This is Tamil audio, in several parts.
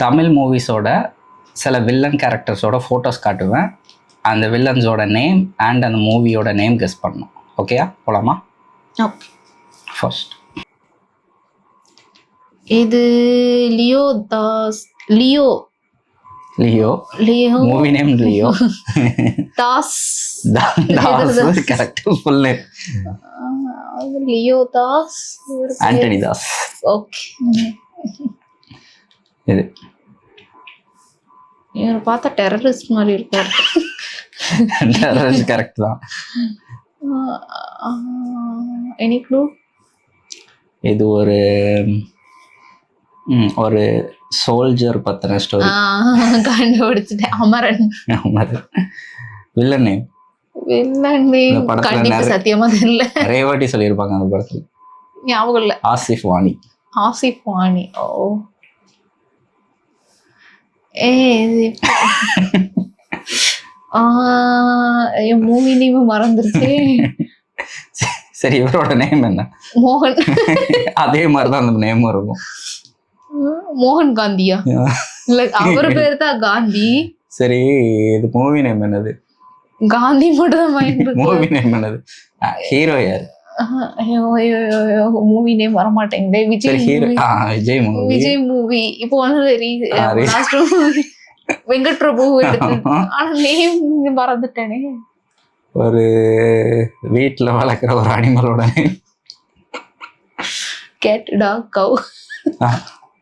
தமிழ் மூவிஸோட சில வில்லன் கேரக்டர்ஸோட ஃபோட்டோஸ் காட்டுவேன். அந்த வில்லன்ஸோட நேம் அண்ட் அந்த மூவியோட நேம் கெஸ் பண்ணணும். ஓகேயா? போலாமா? ஓகே. ஃபர்ஸ்ட் இது Leo Das. Leo movie name Leo. Das correct. Full name Leo Das, Antony Das. Okay. இது இவரை பார்த்தா டெரரிஸ்ட் மாதிரி இருக்காரு. டெரரிஸ்ட் கரெக்ட் தான். Any clue? இது ஒரு சோல்ஜர் பத்தின ஸ்டோரி. கண்டுபிடிச்சிட்டேன். அமரன். வில்லன் நேம் கண்டிப்பா சத்தியமா தெரியல. நிறைய வாட்டி சொல்லியிருப்பாங்க அந்த படத்துல. ஞாபகம் இல்ல. ஆசிஃப் வாணி. ஓ மூவி நேம் மறந்துருச்சு. சரி, இவரோட நேம் என்ன? மோகன். அதே மாதிரிதான் அந்த நேமும் இருக்கும். மோகன் காந்தியா? இல்ல, அவரு பேரு தான் காந்தி. சரி, இது மூவி நேம் என்னது? காந்தி மட்டும் தான் மைண்ட். மூவி நேம் என்னது? ஹீரோ யாரு? மூவி நேம் வர மாட்டேங்குது. விஜய் மூவி. இப்போ வந்து வெங்கட் பிரபு. ஆனா நேம் மறந்துட்டேனே. ஒரு வீட்டுல வளர்க்குற ஒரு அனிமலோட name. Cat, dog, cow.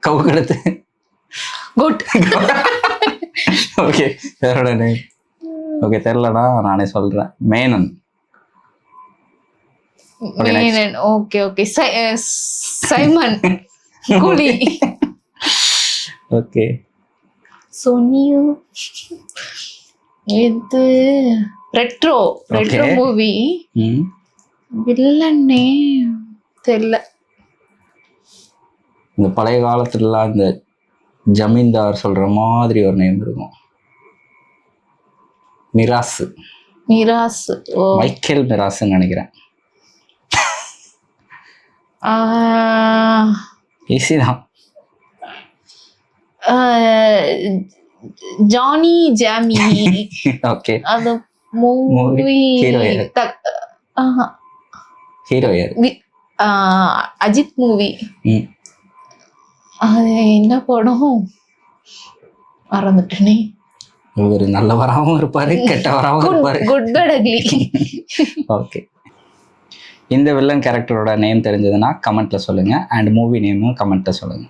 Cow கெடுத்து குட். ஓகே, வேறோட நேம். ஓகே, தெரியலனா நானே சொல்றேன். Menon. Okay. Simon Coolie. Okay. சோனியோ. இது ரெட்ரோ மூவி. வில்லன் நேம் தெரியல. இந்த பழைய காலத்துலலாம் இந்த ஜமீன்தார் சொல்ற மாதிரி ஒரு நேம் இருக்கும். மிராஸ். மைக்கேல் மிராஸ்ன்னு நினைக்கிறேன். ஈஸிதான். ஜானி ஜாமி. ஓகே. அது மூவி. ஹீரோ யாரு? அஜித் மூவி. அது என்ன படம் மறந்துட்டேனே. ஒரு நல்லவராகவும் இருப்பாரு, கெட்டவராகவும் இருப்பாரு. Good bad ugly. ஓகே. இந்த வில்லன் கேரக்டரோட நேம் தெரிஞ்சதுன்னா கமெண்ட்ல சொல்லுங்க, அண்ட் மூவி நேமும் கமெண்ட்ல சொல்லுங்க.